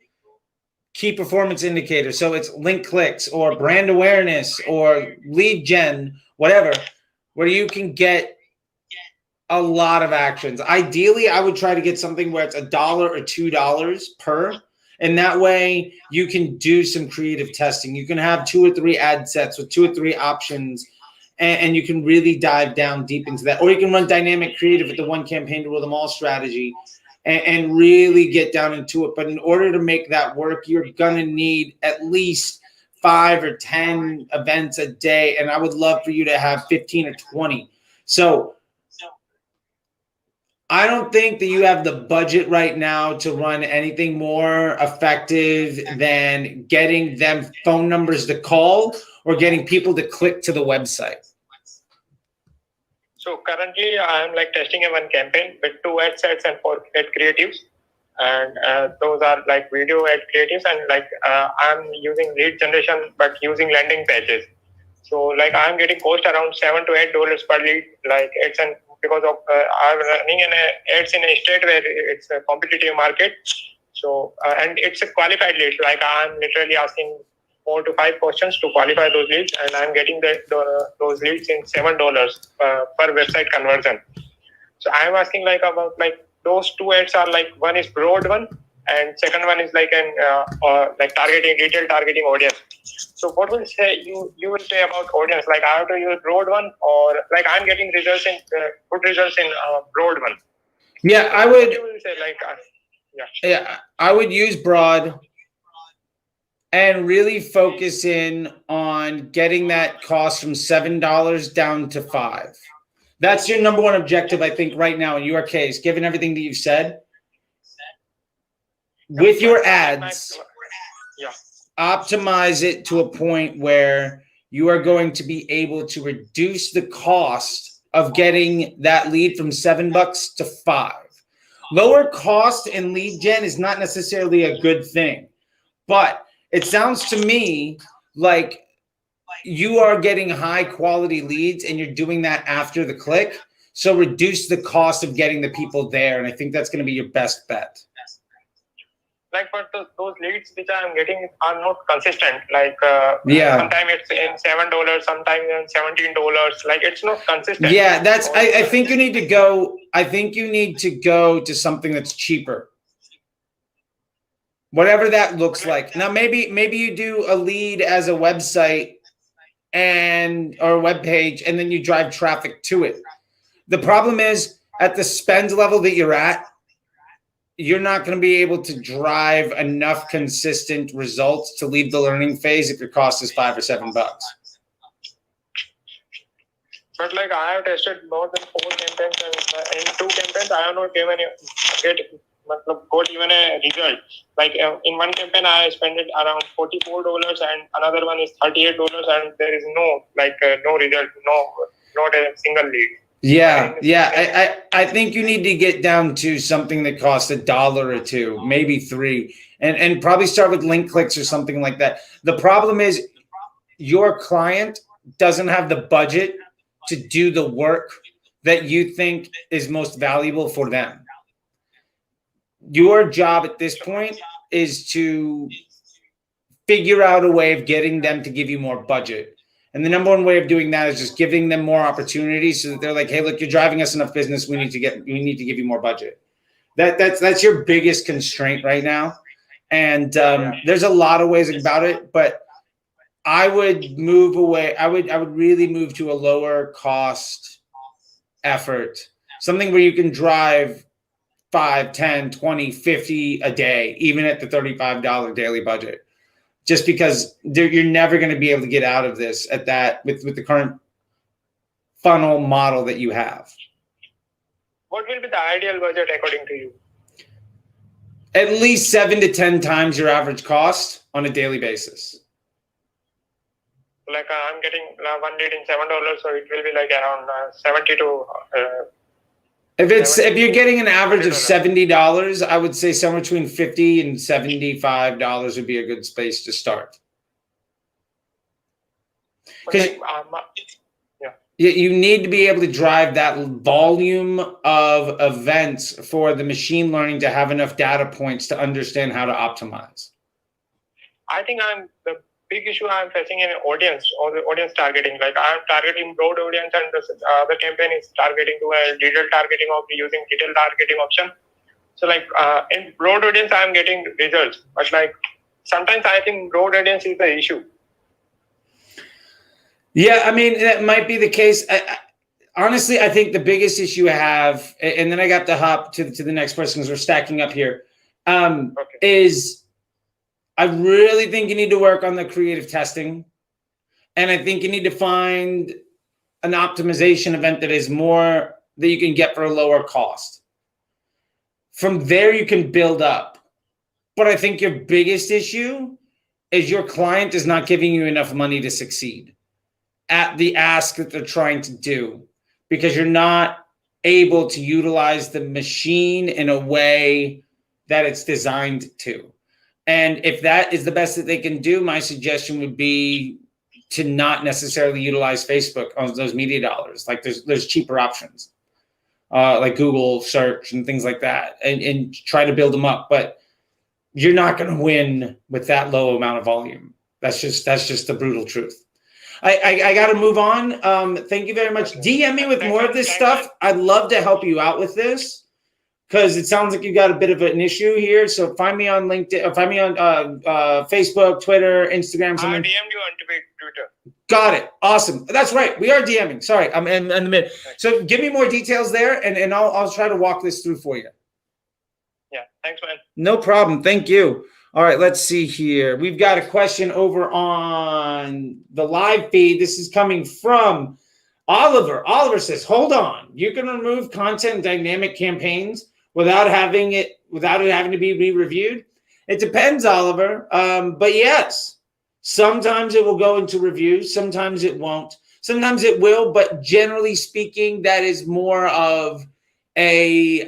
key performance indicator. So it's link clicks or brand awareness or lead gen, whatever, where you can get a lot of actions. Ideally, I would try to get something where it's $1 or $2 per. And that way you can do some creative testing. You can have 2 or 3 ad sets with 2 or 3 options, and you can really dive down deep into that. Or you can run dynamic creative with the one campaign to rule them all strategy and really get down into it. But in order to make that work, you're going to need at least 5 or 10 events a day. And I would love for you to have 15 or 20. So I don't think that you have the budget right now to run anything more effective than getting them phone numbers to call or getting people to click to the website. So currently I'm like testing a one campaign with 2 ad sets and 4 ad creatives. And those are like video ad creatives, and like I'm using lead generation, but using landing pages. So like I'm getting cost around $7 to $8 per lead. Like it's because of I'm running ads in a state where it's a competitive market. So and it's a qualified lead. Like I'm literally asking 4 to 5 questions to qualify those leads, and I'm getting those leads in $7 per website conversion. So I'm asking like about like those 2 ads are like, one is broad one, and second one is like like targeting retail targeting audience. So what will you will say about audience? Like I have to use broad one, or like I'm getting results in good results in broad one. Yeah, I would. You will say like yeah, I would use broad and really focus in on getting that cost from $7 down to $5. That's your number one objective, I think, right now in your case, given everything that you've said. With your ads, optimize it to a point where you are going to be able to reduce the cost of getting that lead from $7 to $5. Lower cost in lead gen is not necessarily a good thing, but it sounds to me like you are getting high quality leads and you're doing that after the click. So reduce the cost of getting the people there. And I think that's going to be your best bet. Like, but those leads which I'm getting are not consistent. Like, sometimes it's in $7, sometimes in $17. Like, it's not consistent. Yeah, that's. I think you need to go. I think you need to go to something that's cheaper. Whatever that looks like. Now, maybe you do a lead as a website or a web page, and then you drive traffic to it. The problem is at the spend level that you're at, you're not going to be able to drive enough consistent results to leave the learning phase if your cost is $5 or $7. But like I have tested more than 4 campaigns, and in 2 campaigns I have not got even a result. Like in one campaign I spent it around $44, and another one is $38, and there is no result, not a single lead. Yeah. I think you need to get down to something that costs $1 or $2, maybe $3, and probably start with link clicks or something like that. The problem is your client doesn't have the budget to do the work that you think is most valuable for them. Your job at this point is to figure out a way of getting them to give you more budget. And the number one way of doing that is just giving them more opportunities so that they're like, hey, look, you're driving us enough business. We need to give you more budget. That's your biggest constraint right now. And there's a lot of ways about it, but I would move away. I would really move to a lower cost effort, something where you can drive 5, 10, 20, 50 a day, even at the $35 daily budget, just because you're never going to be able to get out of this at that with the current funnel model that you have. What will be the ideal budget according to you? At least 7 to 10 times your average cost on a daily basis. Like I'm getting one lead in $7, so it will be like around 70 to. If you're getting an average of $70, I would say somewhere between $50 and $75 would be a good space to start. Because you need to be able to drive that volume of events for the machine learning to have enough data points to understand how to optimize. I think the big issue I'm facing in audience or the audience targeting. Like I'm targeting broad audience, and the campaign is targeting to a detailed targeting of using detailed targeting option. So like in broad audience, I'm getting results, but like sometimes I think broad audience is the issue. Yeah, I mean, that might be the case. Honestly, I think the biggest issue I have, and then I got to hop to the next person because we're stacking up here, is I really think you need to work on the creative testing. And I think you need to find an optimization event that is more that you can get for a lower cost. From there, you can build up. But I think your biggest issue is your client is not giving you enough money to succeed at the ask that they're trying to do, because you're not able to utilize the machine in a way that it's designed to. And if that is the best that they can do, my suggestion would be to not necessarily utilize Facebook on those media dollars. Like there's cheaper options, like Google search and things like that, and try to build them up. But you're not going to win with that low amount of volume. That's just the brutal truth. I got to move on. Thank you very much. DM me with more of this stuff. I'd love to help you out with this, because it sounds like you got a bit of an issue here. So find me on LinkedIn, or find me on Facebook, Twitter, Instagram. Something. I DM'd you on Twitter. Got it. Awesome. That's right. We are DMing. Sorry, I'm in the mid. So give me more details there, and I'll try to walk this through for you. Yeah. Thanks, man. No problem. Thank you. All right, let's see here. We've got a question over on the live feed. This is coming from Oliver. Oliver says, hold on. You can remove content dynamic campaigns without having it having to be re-reviewed? It depends, Oliver. But yes, sometimes it will go into review. Sometimes it won't. Sometimes it will. But generally speaking, that is more of a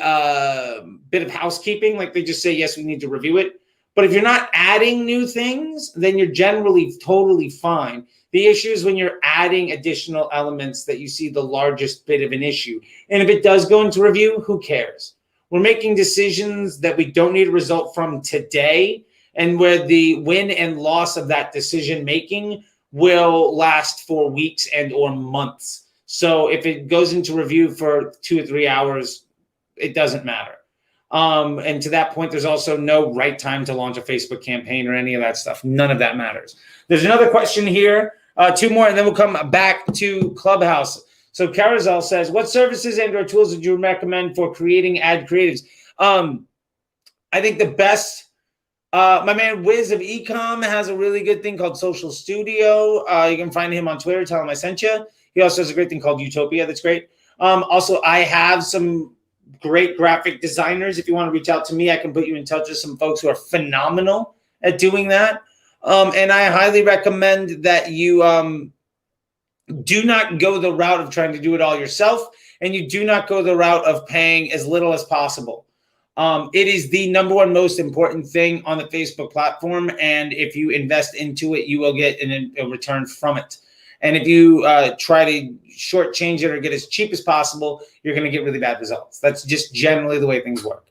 bit of housekeeping. Like they just say, yes, we need to review it. But if you're not adding new things, then you're generally totally fine. The issue is when you're adding additional elements that you see the largest bit of an issue. And if it does go into review, who cares? We're making decisions that we don't need a result from today, and where the win and loss of that decision making will last for weeks and or months. So if it goes into review for 2 or 3 hours, it doesn't matter. And to that point, there's also no right time to launch a Facebook campaign or any of that stuff. None of that matters. There's another question here, 2 more, and then we'll come back to Clubhouse. So Carousel says, what services and or tools would you recommend for creating ad creatives? I think the best, my man Wiz of Ecom has a really good thing called Social Studio. You can find him on Twitter. Tell him I sent you. He also has a great thing called Utopia. That's great. Also, I have some great graphic designers. If you want to reach out to me, I can put you in touch with some folks who are phenomenal at doing that. And I highly recommend that you do not go the route of trying to do it all yourself, and you do not go the route of paying as little as possible. It is the number one most important thing on the Facebook platform, and if you invest into it, you will get a return from it. And if you try to shortchange it or get as cheap as possible, you're going to get really bad results. That's just generally the way things work.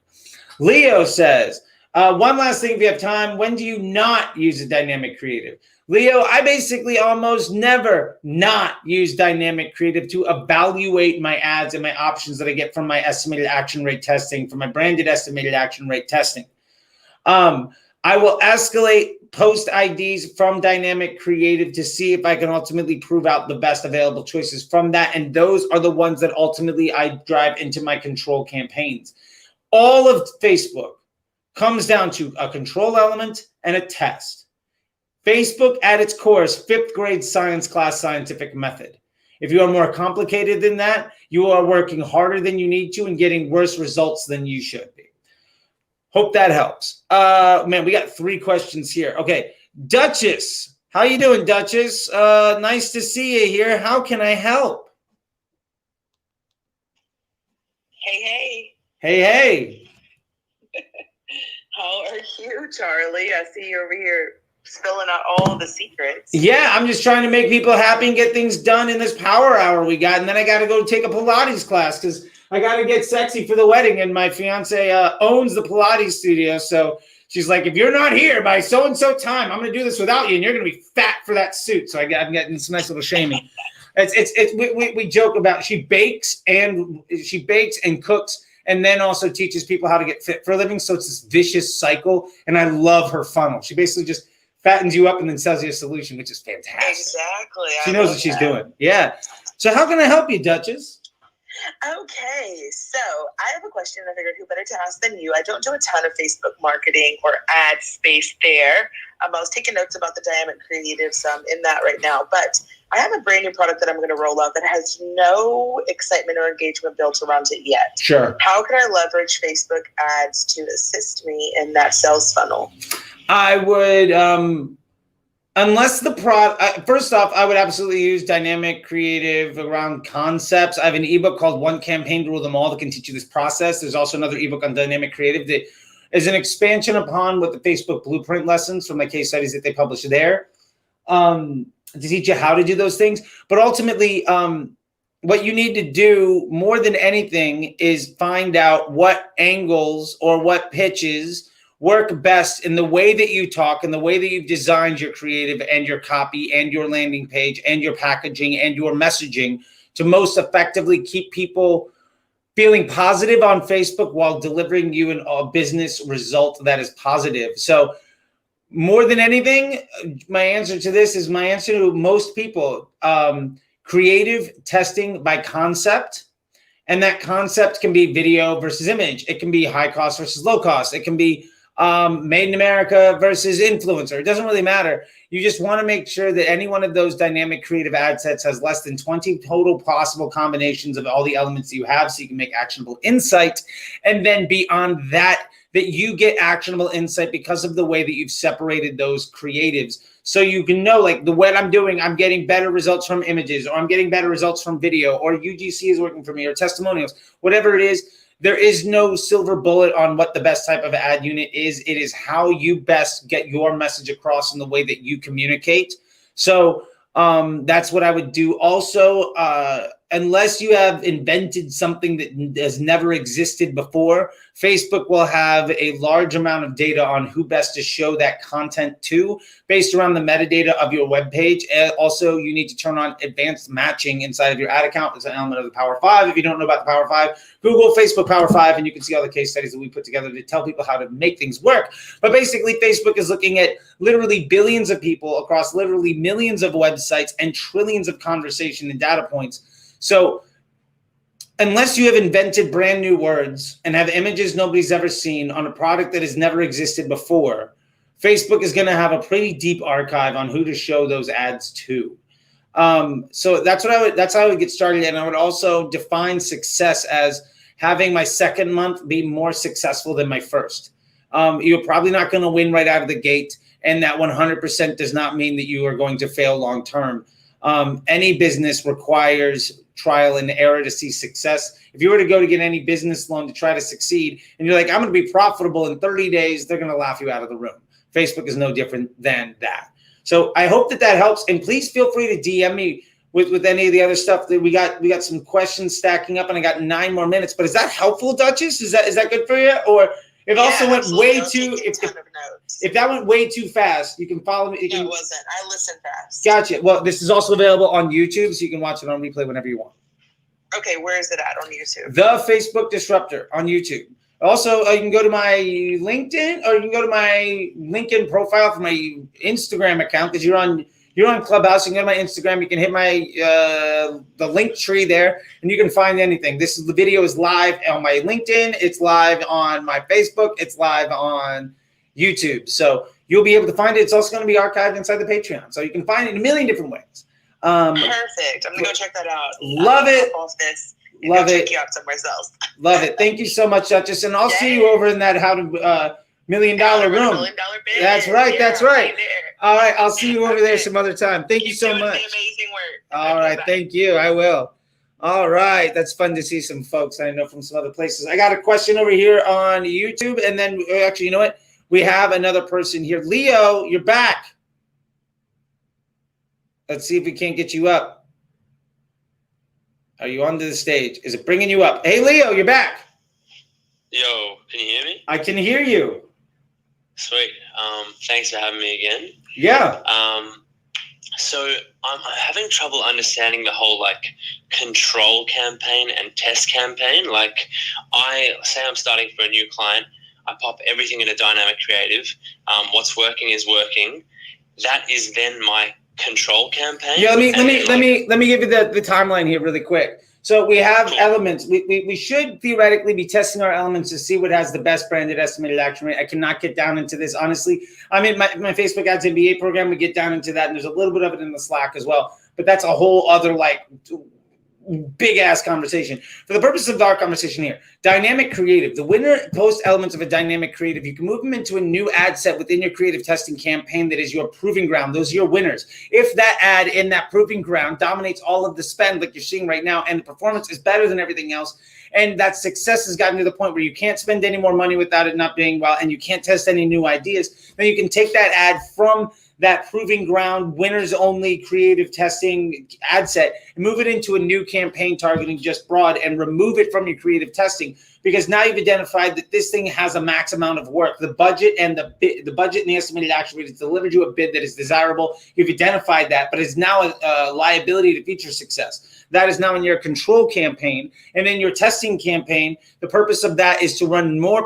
Leo says, one last thing if you have time, when do you not use a dynamic creative? Leo, I basically almost never not use dynamic creative to evaluate my ads and my options that I get from my estimated action rate testing, from my branded estimated action rate testing. I will escalate post IDs from dynamic creative to see if I can ultimately prove out the best available choices from that. And those are the ones that ultimately I drive into my control campaigns. All of Facebook comes down to a control element and a test. Facebook at its core is 5th grade science class scientific method. If you are more complicated than that, you are working harder than you need to and getting worse results than you should be. Hope that helps. Man, we got 3 questions here. Okay, Duchess. How you doing, Duchess? Nice to see you here. How can I help? Hey. Hey. How are you, Charlie? I see you over here spilling out all the secrets. Yeah, I'm just trying to make people happy and get things done in this power hour we got. And then I got to go take a Pilates class because I got to get sexy for the wedding. And my fiance owns the Pilates studio. So she's like, if you're not here by so-and-so time, I'm going to do this without you. And you're going to be fat for that suit. So I'm getting some nice little shaming. We joke about she bakes and cooks and then also teaches people how to get fit for a living. So it's this vicious cycle. And I love her funnel. She basically just fattens you up and then sells you a solution, which is fantastic. Exactly. She knows what she's doing. Yeah. So how can I help you, Duchess? Okay, so I have a question. I figured who better to ask than you. I don't do a ton of Facebook marketing or ad space there. I was taking notes about the dynamic creatives in that right now, but I have a brand new product that I'm going to roll out that has no excitement or engagement built around it yet. Sure. How can I leverage Facebook ads to assist me in that sales funnel? I would, unless the product, first off, I would absolutely use dynamic creative around concepts. I have an ebook called One Campaign to Rule Them All that can teach you this process. There's also another ebook on dynamic creative that is an expansion upon what the Facebook blueprint lessons from my case studies that they publish there to teach you how to do those things. But ultimately, what you need to do more than anything is find out what angles or what pitches work best in the way that you talk and the way that you've designed your creative and your copy and your landing page and your packaging and your messaging to most effectively keep people feeling positive on Facebook while delivering you a business result that is positive. So more than anything, my answer to this is my answer to most people, creative testing by concept. And that concept can be video versus image. It can be high cost versus low cost. It can be made in America versus influencer. It doesn't really matter. You just want to make sure that any one of those dynamic creative ad sets has less than 20 total possible combinations of all the elements that you have so you can make actionable insight. And then beyond that you get actionable insight because of the way that you've separated those creatives. So you can know like what I'm doing, I'm getting better results from images, or I'm getting better results from video, or UGC is working for me, or testimonials, whatever it is. There is no silver bullet on what the best type of ad unit is. It is how you best get your message across in the way that you communicate. So that's what I would do. Also, unless you have invented something that has never existed before, Facebook will have a large amount of data on who best to show that content to based around the metadata of your web page. Also, you need to turn on advanced matching inside of your ad account. It's an element of the Power 5. If you don't know about the Power 5, Google Facebook Power 5, and you can see all the case studies that we put together to tell people how to make things work. But basically, Facebook is looking at literally billions of people across literally millions of websites and trillions of conversation and data points. So unless you have invented brand new words and have images nobody's ever seen on a product that has never existed before, Facebook is going to have a pretty deep archive on who to show those ads to. So that's how I would get started. And I would also define success as having my second month be more successful than my first. You're probably not going to win right out of the gate. And that 100% does not mean that you are going to fail long term. Any business requires trial and error to see success. If you were to go to get any business loan to try to succeed and you're like, I'm going to be profitable in 30 days, they're going to laugh you out of the room. Facebook is no different than that. So I hope that helps. And please feel free to DM me with any of the other stuff that we got some questions stacking up and I got 9 more minutes, but is that helpful, Duchess? Is that good for you? Or it also went way too, if that went way too fast, you can follow me. No, it wasn't. I listened fast. Gotcha. Well, this is also available on YouTube, so you can watch it on replay whenever you want. Okay, where is it at on YouTube? The Facebook Disruptor on YouTube. Also, you can go to my LinkedIn, or you can go to my LinkedIn profile for my Instagram account, because you're on Clubhouse. You can go to my Instagram. You can hit my the link tree there, and you can find anything. The video is live on my LinkedIn. It's live on my Facebook. It's live on YouTube. So you'll be able to find it. It's also going to be archived inside the Patreon, so you can find it in a million different ways. Perfect. I'm gonna go check that out. Love it. Off this. Love it. Check you out somewhere else. Love it. Thank you so much, Duchess. And I'll see you over in that $1 million room. $1 million biz. That's right. Yeah, that's right. All right. I'll see you over there Okay. some other time. Thank you Keep so doing much. the amazing work. All right. Thank you. I will. All right. That's fun to see some folks I know from some other places. I got a question over here on YouTube. And then actually, you know what? We have another person here. Leo, you're back. Let's see if we can't get you up. Are you onto the stage? Is it bringing you up? Hey, Leo, you're back. Yo, can you hear me? I can hear you. Sweet. Thanks for having me again. Yeah. So I'm having trouble understanding the whole control campaign and test campaign. I say I'm starting for a new client. I pop everything in a dynamic creative. What's working is working. That is then my control campaign. Yeah, let me give you the timeline here really quick. So we have elements. We should theoretically be testing our elements to see what has the best branded estimated action rate. I cannot get down into this, honestly. I'm in my Facebook Ads MBA program. We get down into that, and there's a little bit of it in the Slack as well. But that's a whole other big ass conversation. For the purpose of our conversation here, dynamic creative, the winner post elements of a dynamic creative, you can move them into a new ad set within your creative testing campaign that is your proving ground. Those are your winners. If that ad in that proving ground dominates all of the spend like you're seeing right now, and the performance is better than everything else, and that success has gotten to the point where you can't spend any more money without it not being well, and you can't test any new ideas, then you can take that ad from that proving ground, winners only creative testing ad set, and move it into a new campaign targeting just broad, and remove it from your creative testing, because now you've identified that this thing has a max amount of work. The budget and the budget and the estimated action rate has delivered you a bid that is desirable. You've identified that, but it's now a liability to future success. That is now in your control campaign. And in your testing campaign, the purpose of that is to run more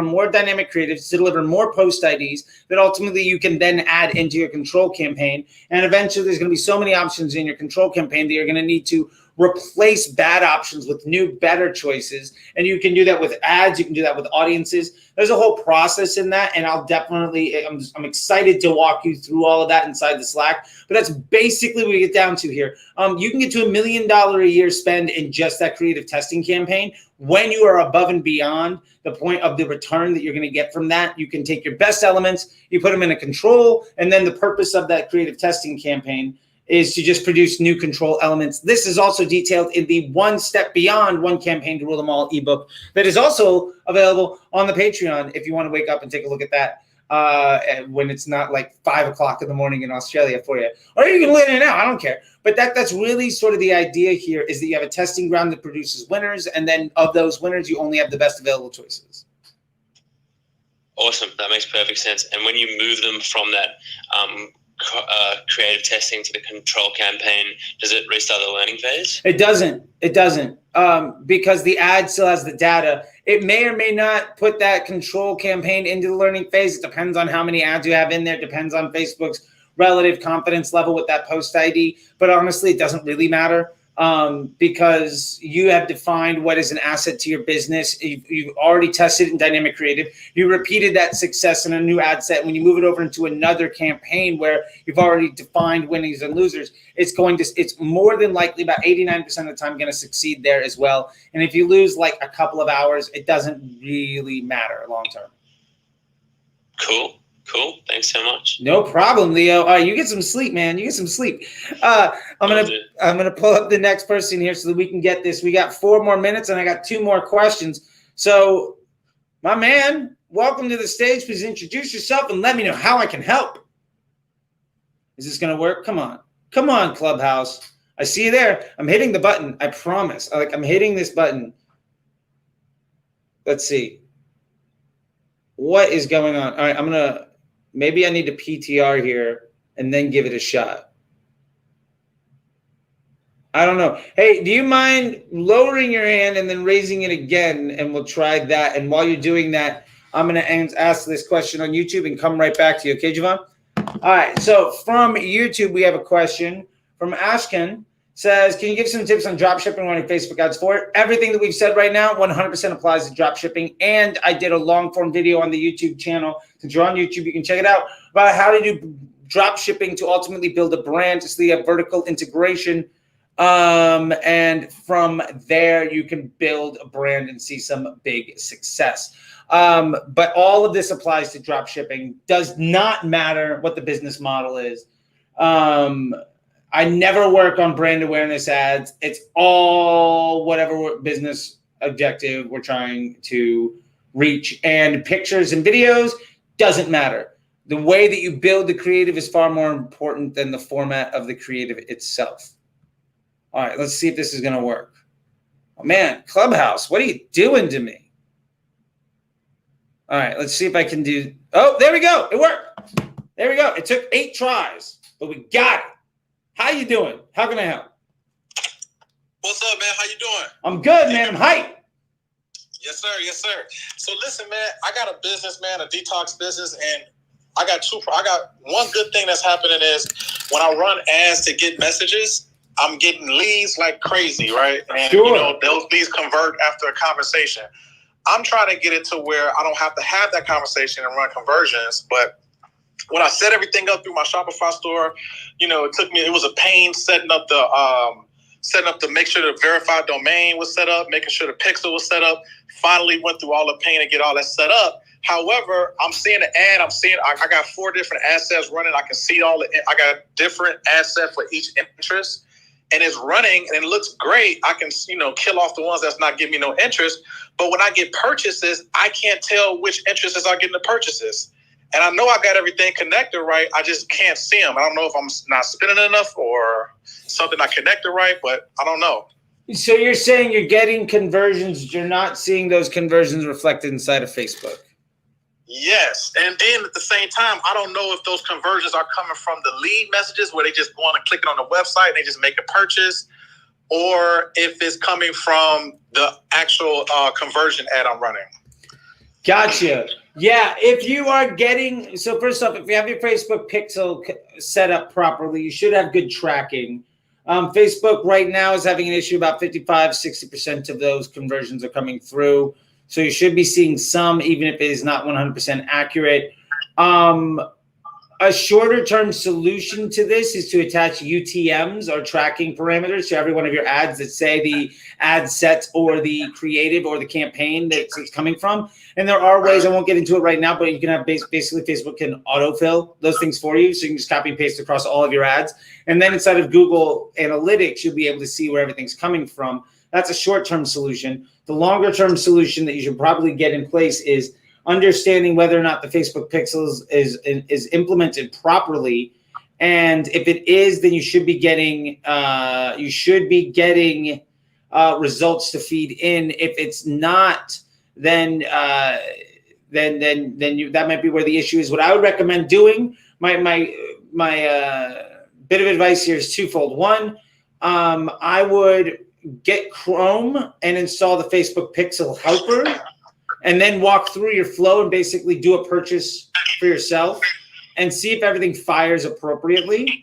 more dynamic creatives, to deliver more post IDs that ultimately you can then add into your control campaign. And eventually there's going to be so many options in your control campaign that you're going to need to replace bad options with new, better choices. And you can do that with ads. You can do that with audiences. There's a whole process in that. And I'm excited to walk you through all of that inside the Slack. But that's basically what we get down to here. You can get to $1 million a year spend in just that creative testing campaign. When you are above and beyond the point of the return that you're going to get from that, you can take your best elements, you put them in a control, and then the purpose of that creative testing campaign is to just produce new control elements. This is also detailed in the One Step Beyond One Campaign to Rule Them All ebook that is also available on the Patreon if you want to wake up and take a look at that when it's not 5 o'clock in the morning in Australia for you. Or you can listen it now, I don't care. But that's really sort of the idea here, is that you have a testing ground that produces winners, and then of those winners, you only have the best available choices. Awesome. That makes perfect sense. And when you move them from that creative testing to the control campaign, does it restart the learning phase? It doesn't. Because the ad still has the data. It may or may not put that control campaign into the learning phase. It depends on how many ads you have in there. It depends on Facebook's relative confidence level with that post ID. But honestly, it doesn't really matter. Because you have defined what is an asset to your business. You've already tested in dynamic creative. You repeated that success in a new ad set. When you move it over into another campaign where you've already defined winners and losers, it's more than likely about 89% of the time going to succeed there as well. And if you lose a couple of hours, it doesn't really matter long term. Cool. Thanks so much. No problem, Leo. All right, you get some sleep, man. You get some sleep. I'm gonna pull up the next person here so that we can get this. We got 4 more minutes, and I got 2 more questions. So, my man, welcome to the stage. Please introduce yourself and let me know how I can help. Is this gonna work? Come on, Clubhouse. I see you there. I'm hitting the button. I promise. I'm hitting this button. Let's see. What is going on? All right, maybe I need to PTR here and then give it a shot. I don't know. Hey, do you mind lowering your hand and then raising it again, and we'll try that. And while you're doing that, I'm going to ask this question on YouTube and come right back to you. Okay, Javon? All right. So from YouTube, we have a question from Ashken. Says, can you give some tips on drop shipping running Facebook ads for it? Everything that we've said right now 100% applies to drop shipping. And I did a long form video on the YouTube channel. Since you're on YouTube, you can check it out about how to do drop shipping to ultimately build a brand, so you have vertical integration. And from there, you can build a brand and see some big success. But all of this applies to drop shipping. Does not matter what the business model is. I never work on brand awareness ads. It's all whatever business objective we're trying to reach. And pictures and videos doesn't matter. The way that you build the creative is far more important than the format of the creative itself. All right, let's see if this is going to work. Oh, man, Clubhouse, what are you doing to me? All right, let's see if I can do. Oh, there we go. It worked. There we go. It took 8 tries, but we got it. How you doing? How can I help? What's up, man? How you doing? I'm good, man. I'm hyped. Yes, sir. Yes, sir. So listen, man, I got a business, man, a detox business, and I got one good thing that's happening is when I run ads to get messages, I'm getting leads like crazy, right? And sure. You know, those leads convert after a conversation. I'm trying to get it to where I don't have to have that conversation and run conversions, but when I set everything up through my Shopify store, you know, it was a pain setting up to make sure the verified domain was set up, making sure the pixel was set up. Finally went through all the pain to get all that set up. However, I'm seeing the ad. I got 4 different ad sets running. I can see I got different ad sets for each interest, and it's running and it looks great. I can, you know, kill off the ones that's not giving me no interest. But when I get purchases, I can't tell which interests are getting the purchases. And I know I got everything connected right. I just can't see them. I don't know if I'm not spinning enough or something I connected right, but I don't know. So you're saying you're getting conversions, you're not seeing those conversions reflected inside of Facebook? Yes. And then at the same time, I don't know if those conversions are coming from the lead messages where they just go on and click it on the website and they just make a purchase, or if it's coming from the actual conversion ad I'm running. Gotcha. Yeah, if you are getting, so first off, if you have your Facebook pixel set up properly, you should have good tracking. Facebook right now is having an issue. About 55-60% of those conversions are coming through. So you should be seeing some, even if it is not 100% accurate. A shorter term solution to this is to attach UTMs or tracking parameters to every one of your ads that say the ad set or the creative or the campaign that it's coming from. And there are ways, I won't get into it right now, but you can have basically Facebook can autofill those things for you. So you can just copy and paste across all of your ads. And then inside of Google Analytics, you'll be able to see where everything's coming from. That's a short-term solution. The longer-term solution that you should probably get in place is understanding whether or not the Facebook pixels is implemented properly. And if it is, then you should be getting results to feed in. If it's not, then that might be where the issue is. What I would recommend doing, my bit of advice here is twofold. One, I would get Chrome and install the Facebook Pixel Helper, and then walk through your flow and basically do a purchase for yourself and see if everything fires appropriately.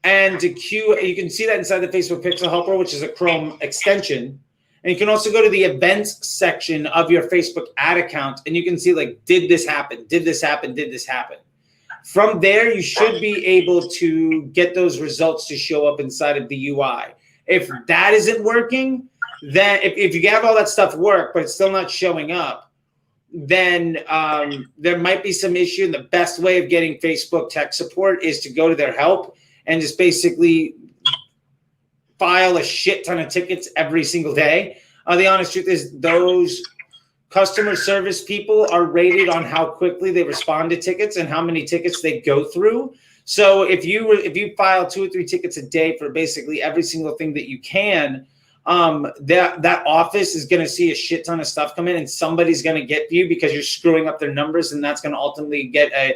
And you can see that inside the Facebook Pixel Helper, which is a Chrome extension. And you can also go to the events section of your Facebook ad account, and you can see, like, did this happen? Did this happen? Did this happen? From there, you should be able to get those results to show up inside of the UI. If that isn't working, then if you have all that stuff work, but it's still not showing up, then there might be some issue. And the best way of getting Facebook tech support is to go to their help and just basically file a shit ton of tickets every single day. The honest truth is those customer service people are rated on how quickly they respond to tickets and how many tickets they go through. So if you file 2 or 3 tickets a day for basically every single thing that you can, that office is going to see a shit ton of stuff come in, and somebody's going to get you because you're screwing up their numbers, and that's going to ultimately get an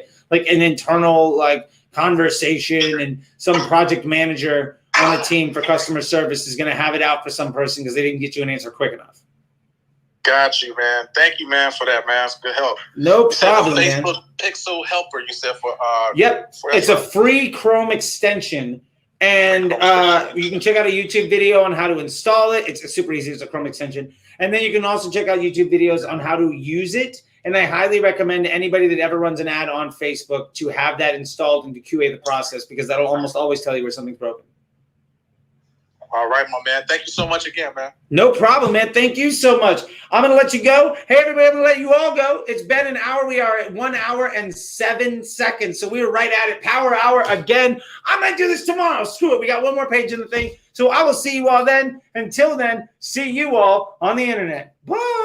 internal conversation, and some project manager on a team for customer service is going to have it out for some person because they didn't get you an answer quick enough. Got you, man. Thank you, man, for that, man. It's good help. No You said problem, the man. Facebook Pixel Helper, you said for Yep. for It's a free Chrome extension. And you can check out a YouTube video on how to install it. It's super easy. It's a Chrome extension. And then you can also check out YouTube videos on how to use it. And I highly recommend anybody that ever runs an ad on Facebook to have that installed and to QA the process, because that'll almost always tell you where something's broken. All right, my man. Thank you so much again, man. No problem, man. Thank you so much. I'm going to let you go. Hey, everybody, I'm going to let you all go. It's been an hour. We are at 1 hour and 7 seconds. So we were right at it. Power hour again. I might do this tomorrow. Screw it. We got one more page in the thing. So I will see you all then. Until then, see you all on the internet. Bye.